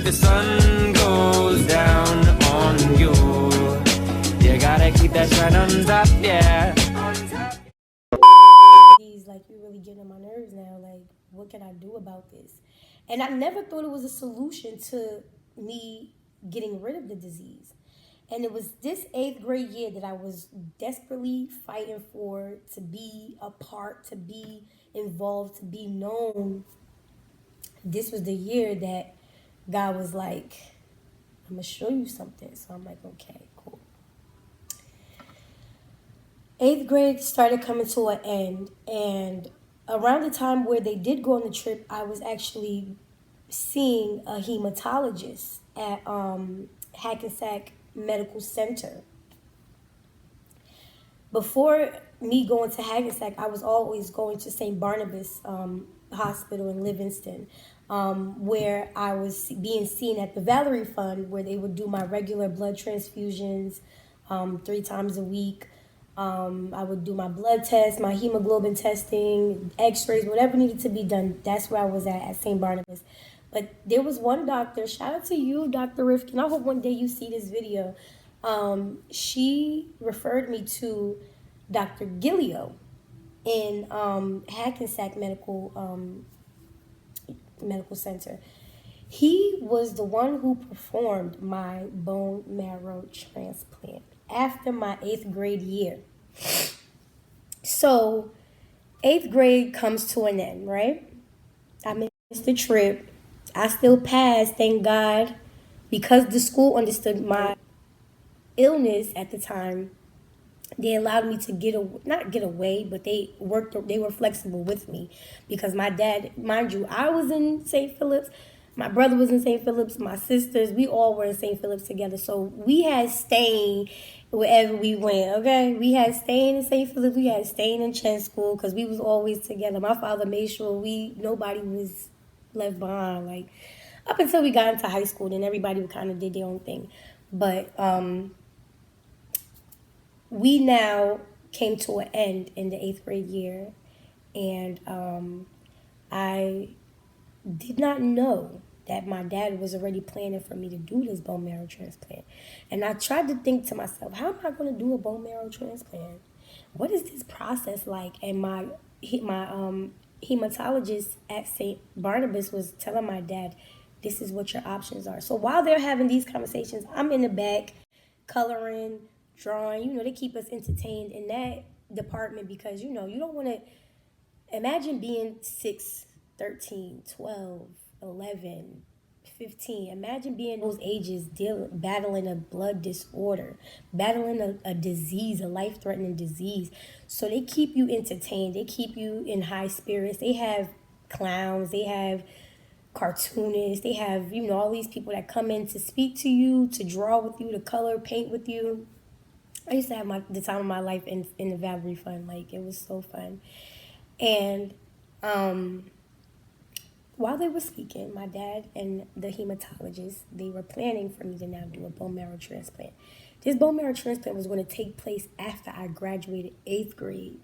the sun goes down on you. You gotta keep that shine on top, yeah. He's like, you're really getting on my nerves now. Like, what can I do about this? And I never thought it was a solution to me getting rid of the disease. And it was this 8th grade year that I was desperately fighting for, to be a part, to be involved, to be known. This was the year that God was like, I'm going to show you something. So I'm like, okay, cool. 8th grade started coming to an end, and around the time where they did go on the trip, I was actually seeing a hematologist at Hackensack Medical Center. Before me going to Hackensack, I was always going to St. Barnabas Hospital in Livingston, where I was being seen at the Valerie Fund, where they would do my regular blood transfusions 3 times a week. I would do my blood test, my hemoglobin testing, x-rays, whatever needed to be done. That's where I was at St. Barnabas. But there was one doctor, shout out to you, Dr. Rifkin. I hope one day you see this video. She referred me to Dr. Gillio in Hackensack Medical Center. He was the one who performed my bone marrow transplant after my 8th grade year. So 8th grade comes to an end, right? I missed the trip. I still passed, thank God, because the school understood my illness at the time. They allowed me to not get away, but they were flexible with me, because my dad, mind you, I was in St. Philip's, my brother was in St. Philip's, my sisters, we all were in St. Philip's together. So we had staying wherever we went, okay? We had staying in St. Philip's, we had staying in Chen School, because we was always together. My father made sure nobody was left behind, like, up until we got into high school, then everybody kind of did their own thing. But we now came to an end in the 8th grade year, and I did not know that my dad was already planning for me to do this bone marrow transplant. And I tried to think to myself, how am I going to do a bone marrow transplant? What is this process like? And my hematologist at St. Barnabas was telling my dad, this is what your options are. So while they're having these conversations, I'm in the back coloring, drawing. They keep us entertained in that department, because you don't want to imagine being 6, 13, 12, 11, 15. Imagine being those ages, battling a blood disorder, battling a disease, a life-threatening disease. So they keep you entertained. They keep you in high spirits. They have clowns. They have cartoonists. They have, all these people that come in to speak to you, to draw with you, to color, paint with you. I used to have the time of my life in the Valerie Fund. Like, it was so fun. And while they were speaking, my dad and the hematologist, they were planning for me to now do a bone marrow transplant. This bone marrow transplant was going to take place after I graduated 8th grade.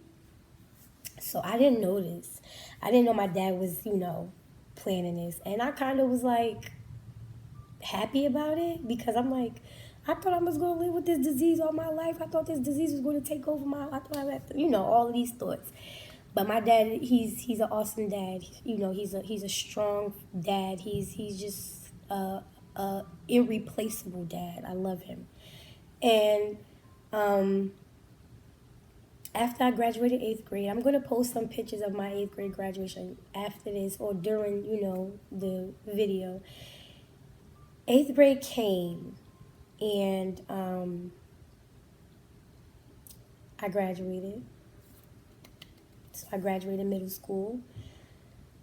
So I didn't know this. I didn't know my dad was, planning this. And I kind of was like happy about it, because I'm like, I thought I was going to live with this disease all my life. I thought this disease was going to take over I thought I would have to, all of these thoughts. But my dad, he's an awesome dad. He's a strong dad. He's just a irreplaceable dad. I love him. And after I graduated 8th grade, I'm going to post some pictures of my 8th grade graduation after this, or during, the video. 8th grade came, and I graduated. So I graduated middle school.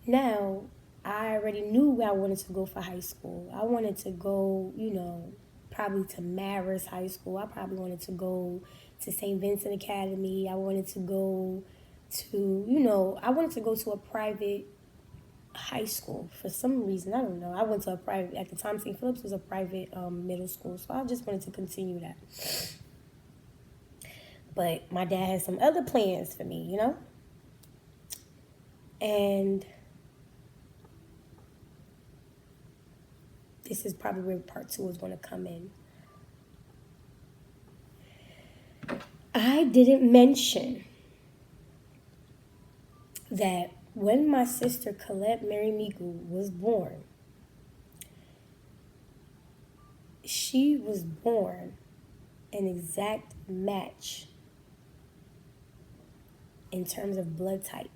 Now, I already knew where I wanted to go for high school. I wanted to go, probably to Marist High School. I probably wanted to go to St. Vincent Academy. I wanted to go to, I wanted to go to a private high school for some reason. I don't know. I went to a private, at the time, St. Philip's was a private middle school. So I just wanted to continue that. But my dad had some other plans for me, And this is probably where part 2 is going to come in. I didn't mention that when my sister Colette Mary Migu was born, she was born an exact match in terms of blood type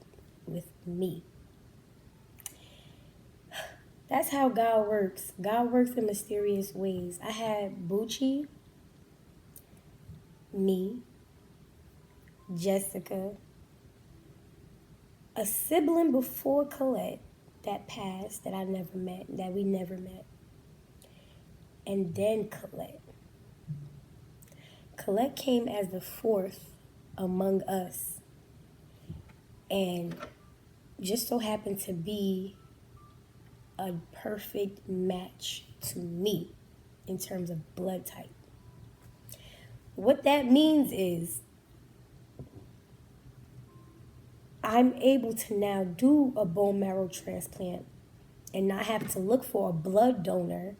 with me. That's how God works. God works in mysterious ways. I had Bucci, me, Jessica, a sibling before Colette that passed, that I never met, that we never met, and then Colette. Colette came as the fourth among us, and just so happened to be a perfect match to me in terms of blood type. What that means is I'm able to now do a bone marrow transplant and not have to look for a blood donor,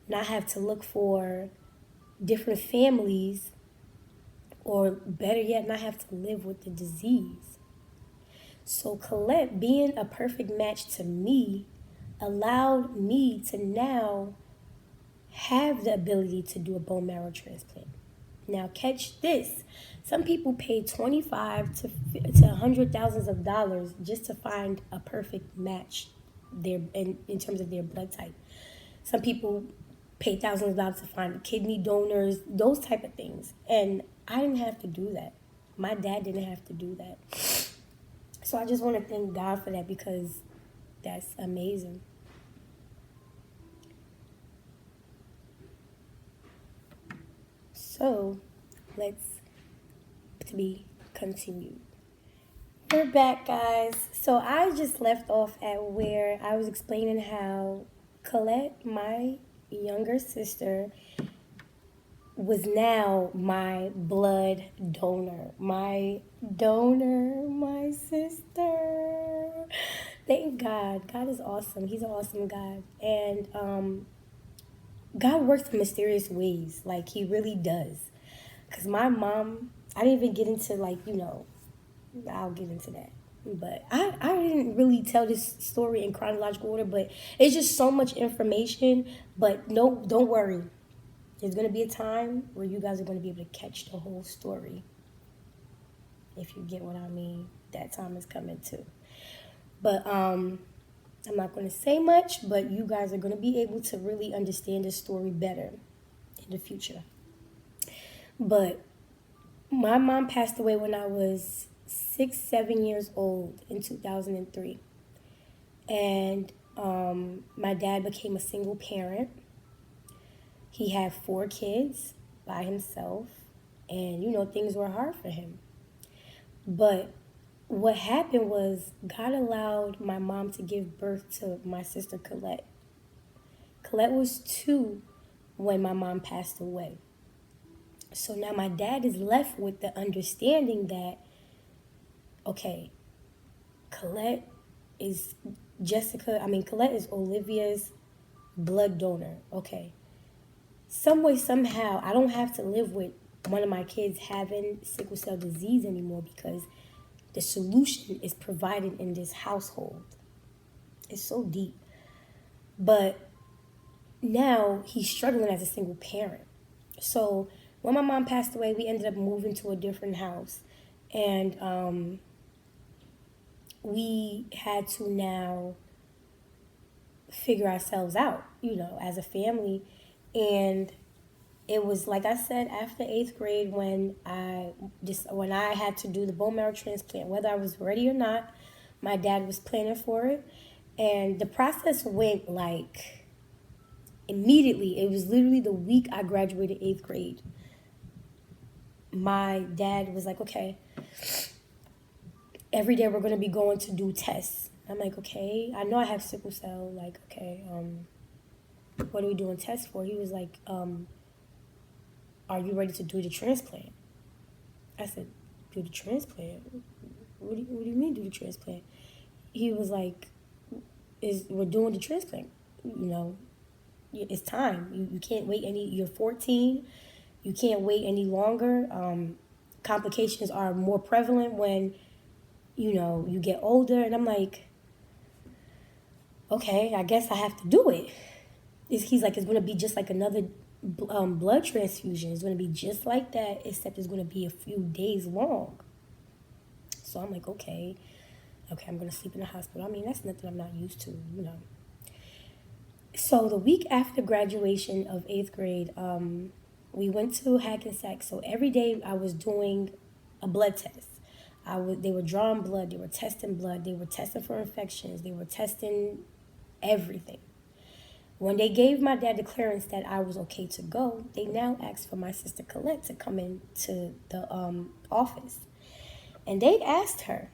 not have to look for different families, or better yet, not have to live with the disease. So Colette being a perfect match to me allowed me to now have the ability to do a bone marrow transplant. Now catch this. Some people pay $25,000 to $100,000 just to find a perfect match in terms of their blood type. Some people pay thousands of dollars to find kidney donors, those type of things. And I didn't have to do that. My dad didn't have to do that. So I just want to thank God for that, because that's amazing. So let's be continued. We're back, guys. So I just left off at where I was explaining how Colette, my younger sister, was now my blood donor. My donor, my sister. Thank God. God is awesome. He's an awesome God. And God works in mysterious ways. Like, he really does. Because my mom, I didn't even get into, I'll get into that. But I didn't really tell this story in chronological order, but it's just so much information. But no, don't worry. There's going to be a time where you guys are going to be able to catch the whole story. If you get what I mean, that time is coming too. But I'm not going to say much, but you guys are going to be able to really understand this story better in the future. But my mom passed away when I was 7 years old in 2003. And my dad became a single parent. He had 4 kids by himself, and, things were hard for him. But what happened was God allowed my mom to give birth to my sister Colette. Colette was 2 when my mom passed away. So now my dad is left with the understanding that, okay, Colette is Olivia's blood donor. Okay. Some way, somehow, I don't have to live with one of my kids having sickle cell disease anymore, because the solution is provided in this household. It's so deep. But now he's struggling as a single parent. So when my mom passed away, we ended up moving to a different house. And we had to now figure ourselves out, as a family. And it was, like I said, after 8th grade when I had to do the bone marrow transplant, whether I was ready or not. My dad was planning for it. And the process went immediately. It was literally the week I graduated 8th grade. My dad was like, okay, every day we're going to be going to do tests. I'm like, okay, I know I have sickle cell. Like, okay, what are we doing tests for? He was like, are you ready to do the transplant? I said, do the transplant? What do you mean do the transplant? He was like, we're doing the transplant, it's time. You can't wait you're 14. You can't wait any longer. Complications are more prevalent when, you get older. And I'm like, okay, I guess I have to do it. He's like, it's going to be just like another blood transfusion. It's going to be just like that, except it's going to be a few days long. So I'm like, okay, I'm going to sleep in the hospital. I mean, that's nothing I'm not used to. So the week after graduation of 8th grade, we went to Hackensack. So every day I was doing a blood test. They were drawing blood. They were testing blood. They were testing for infections. They were testing everything. When they gave my dad the clearance that I was okay to go, they now asked for my sister Colette to come into the office. And they asked her,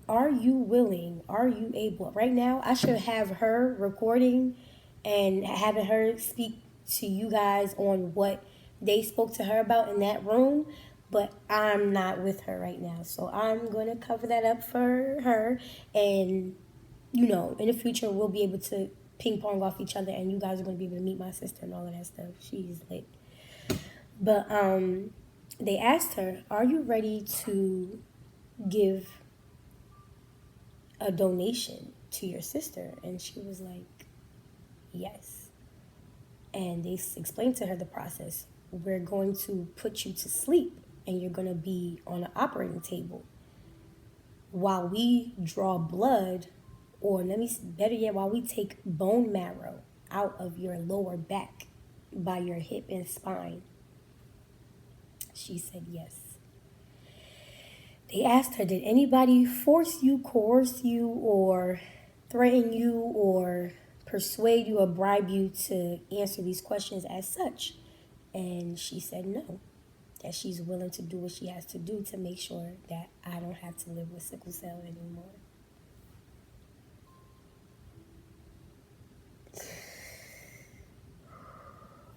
are you willing? Are you able? Right now, I should have her recording and having her speak to you guys on what they spoke to her about in that room. But I'm not with her right now. So I'm going to cover that up for her. And, in the future, we'll be able to ping pong off each other. And you guys are going to be able to meet my sister and all of that stuff. She's lit. But they asked her, are you ready to give a donation to your sister? And she was like, yes. And they explained to her the process. We're going to put you to sleep and you're going to be on an operating table while we draw blood, or better yet, while we take bone marrow out of your lower back by your hip and spine. She said yes. They asked her, did anybody force you, coerce you, or threaten you, or persuade you or bribe you to answer these questions as such? And she said no, that she's willing to do what she has to do to make sure that I don't have to live with sickle cell anymore.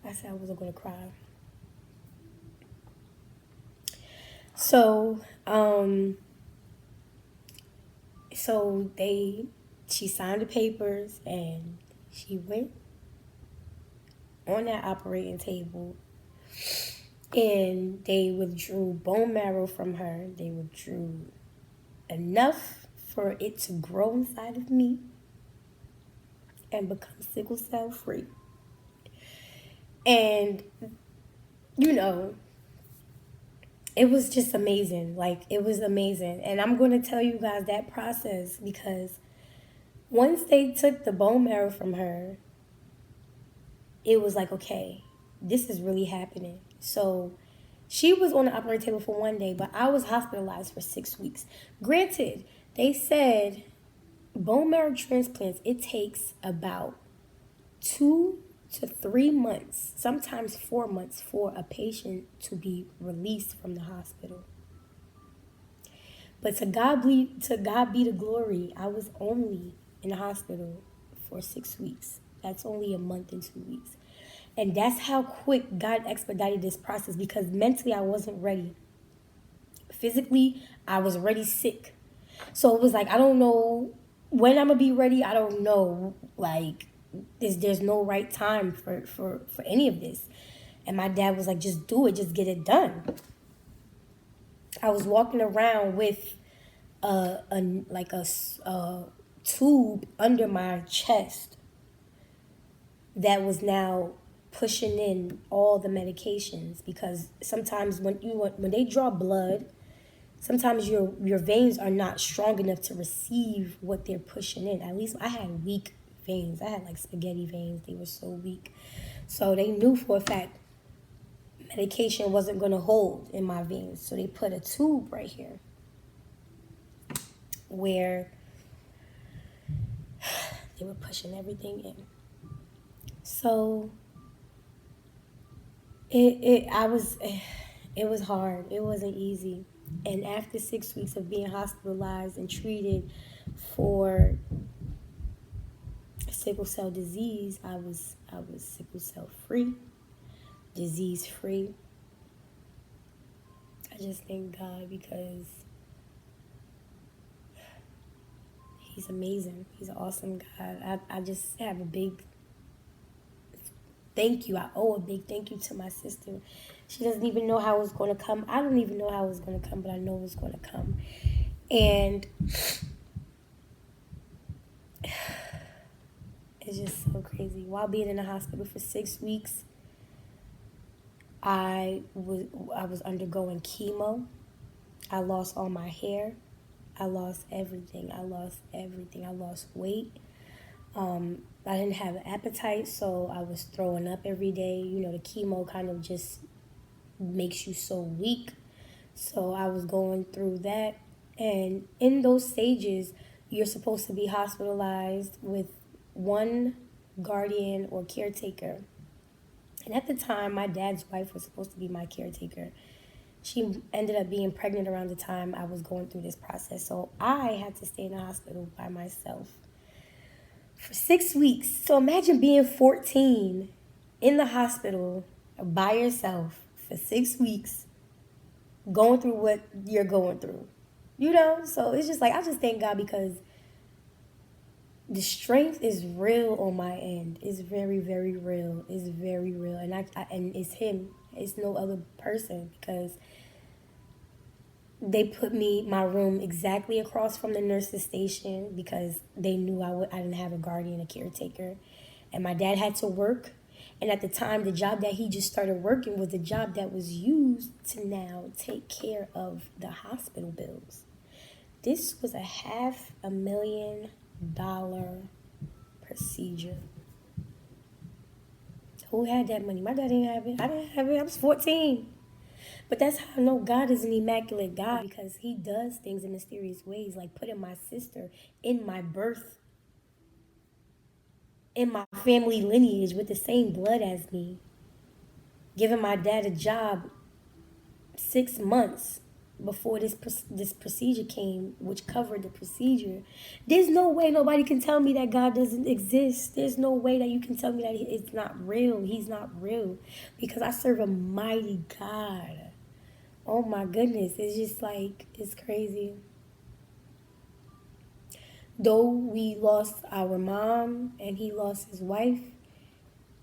I said I wasn't going to cry. So, she signed the papers and she went on that operating table and they withdrew bone marrow from her. They withdrew enough for it to grow inside of me and become sickle cell free. And, it was just amazing. Like, it was amazing. And I'm going to tell you guys that process because once they took the bone marrow from her, it was like, okay, this is really happening. So she was on the operating table for 1 day, but I was hospitalized for 6 weeks. Granted, they said bone marrow transplants, it takes about 2 to 3 months, sometimes 4 months, for a patient to be released from the hospital. But to God be the glory, I was only in the hospital for 6 weeks. That's only a month and 2 weeks. And that's how quick God expedited this process, because mentally I wasn't ready. Physically, I was already sick. So it was like, I don't know when I'm going to be ready. I don't know. Like, there's no right time for any of this. And my dad was like, just do it. Just get it done. I was walking around with a tube under my chest that was now pushing in all the medications, because sometimes when they draw blood, sometimes your veins are not strong enough to receive what they're pushing in. At least I had weak veins. I had like spaghetti veins. They were so weak. So they knew for a fact medication wasn't going to hold in my veins. So they put a tube right here where they were pushing everything in. So it was hard. It wasn't easy. And after 6 weeks of being hospitalized and treated for sickle cell disease, I was sickle cell free, disease free. I just thank God, because He's amazing. He's an awesome guy. I just have a big thank you. I owe a big thank you to my sister. She doesn't even know how it's going to come. I don't even know how it's going to come, but I know it's going to come. And it's just so crazy. While being in the hospital for 6 weeks, I was undergoing chemo. I lost all my hair. I lost everything. I lost weight. I didn't have an appetite, so I was throwing up every day. You know, the chemo kind of just makes you so weak. So I was going through that. And in those stages, you're supposed to be hospitalized with one guardian or caretaker. And at the time, my dad's wife was supposed to be my caretaker. She ended up being pregnant around the time I was going through this process. So I had to stay in the hospital by myself for 6 weeks. So imagine being 14 in the hospital by yourself for 6 weeks, going through what you're going through. You know? So it's just like, I just thank God because the strength is real on my end. It's very, very real. It's very real. And and it's him. It's no other person because they put my room exactly across from the nurse's station because they knew I didn't have a guardian, a caretaker. And my dad had to work. And at the time, the job that he just started working was the job that was used to now take care of the hospital bills. This was a $500,000 procedure. Who had that money? My dad didn't have it. I didn't have it. I was 14. But that's how I know God is an immaculate God, because he does things in mysterious ways, like putting my sister in my birth, in my family lineage with the same blood as me, giving my dad a job 6 months before this procedure came, which covered the procedure. There's no way nobody can tell me that God doesn't exist. There's no way that you can tell me that it's not real. He's not real, because I serve a mighty God. Oh my goodness, it's just like, it's crazy. Though we lost our mom and he lost his wife,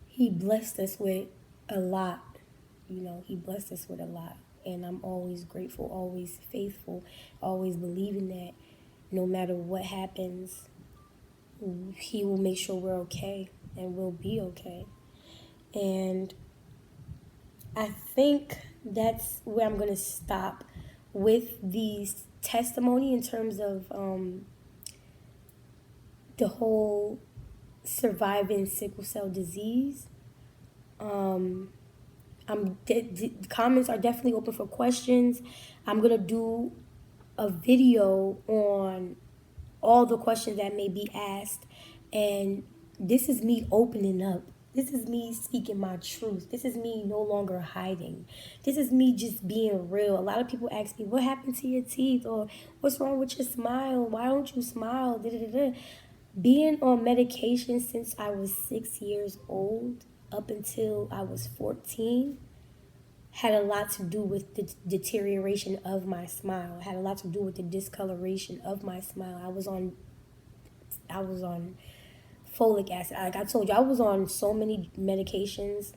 he blessed us with a lot. You know, he blessed us with a lot. And I'm always grateful, always faithful, always believing that no matter what happens, he will make sure we're okay and we'll be okay. And I think that's where I'm going to stop with these testimony in terms of the whole surviving sickle cell disease. Comments are definitely open for questions. I'm going to do a video on all the questions that may be asked. And this is me opening up. This is me speaking my truth. This is me no longer hiding. This is me just being real. A lot of people ask me, what happened to your teeth? Or what's wrong with your smile? Why don't you smile? Being on medication since I was 6 years old up until I was 14 had a lot to do with the deterioration of my smile. It had a lot to do with the discoloration of my smile. I was on folic acid. Like I told you, I was on so many medications.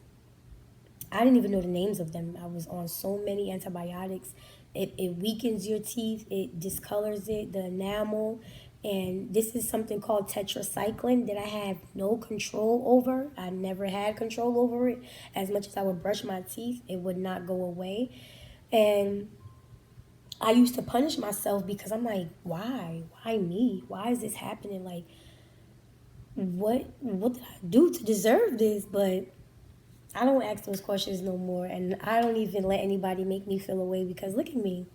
I didn't even know the names of them. I was on so many antibiotics. It weakens your teeth. It discolors it, the enamel. And this is something called tetracycline that I have no control over. I never had control over it. As much as I would brush my teeth, it would not go away. And I used to punish myself because I'm like, why? Why me? Why is this happening? Like, what did I do to deserve this? But I don't ask those questions no more. And I don't even let anybody make me feel away, because look at me.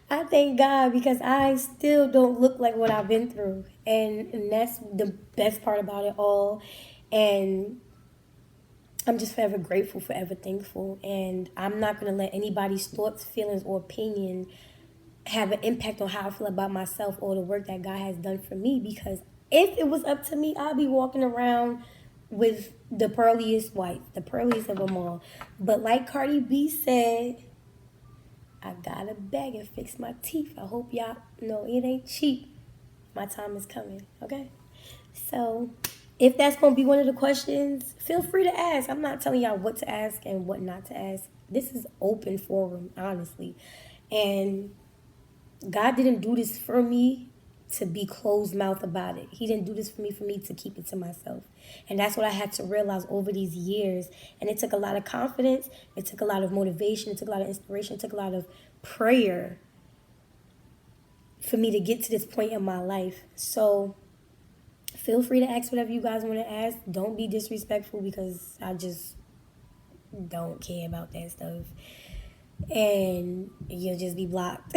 I thank God because I still don't look like what I've been through. And that's the best part about it all. And I'm just forever grateful, forever thankful. And I'm not going to let anybody's thoughts, feelings, or opinion have an impact on how I feel about myself or the work that God has done for me. Because if it was up to me, I'd be walking around with the pearliest white, the pearliest of them all. But like Cardi B said, I gotta beg and fix my teeth. I hope y'all No, it ain't cheap. My time is coming, okay? So, if that's going to be one of the questions, feel free to ask. I'm not telling y'all what to ask and what not to ask. This is open forum, honestly. And God didn't do this for me to be closed mouth about it. He didn't do this for me to keep it to myself. And that's what I had to realize over these years. And it took a lot of confidence. It took a lot of motivation. It took a lot of inspiration. It took a lot of prayer for me to get to this point in my life. So feel free to ask whatever you guys want to ask. Don't be disrespectful because I just don't care about that stuff. And you'll just be blocked.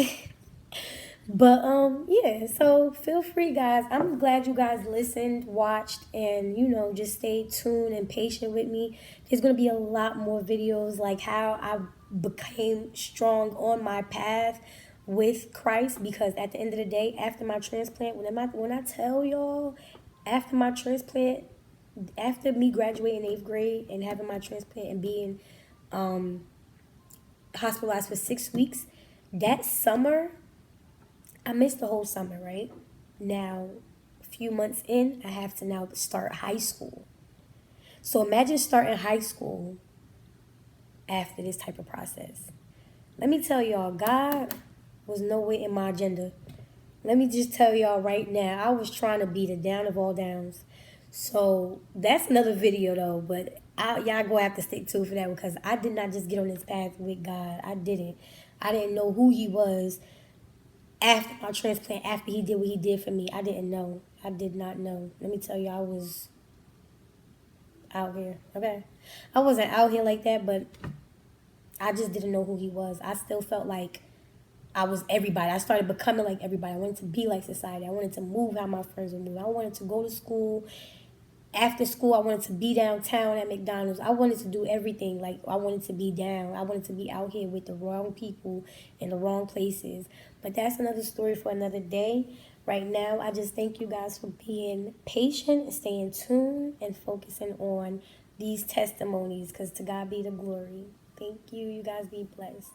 But yeah, so feel free guys. I'm glad you guys listened, watched, and just stay tuned and patient with me. There's gonna be a lot more videos like how I became strong on my path with Christ, because at the end of the day, after my transplant, when I tell y'all, after my transplant, after me graduating 8th grade and having my transplant and being hospitalized for 6 weeks, that summer I missed the whole summer, right? Now, a few months in, I have to now start high school. So imagine starting high school after this type of process. Let me tell y'all, God was nowhere in my agenda. Let me just tell y'all right now, I was trying to be the down of all downs. So that's another video though, but y'all gonna have to stick to it for that, because I did not just get on this path with God. I didn't know who he was. After my transplant, after he did what he did for me, I didn't know. I did not know. Let me tell you, I was out here, okay? I wasn't out here like that, but I just didn't know who he was. I still felt like I was everybody. I started becoming like everybody. I wanted to be like society. I wanted to move how my friends would move. I wanted to go to school. After school, I wanted to be downtown at McDonald's. I wanted to do everything. Like, I wanted to be down. I wanted to be out here with the wrong people in the wrong places. But that's another story for another day. Right now, I just thank you guys for being patient, staying tuned, and focusing on these testimonies, because to God be the glory. Thank you. You guys be blessed.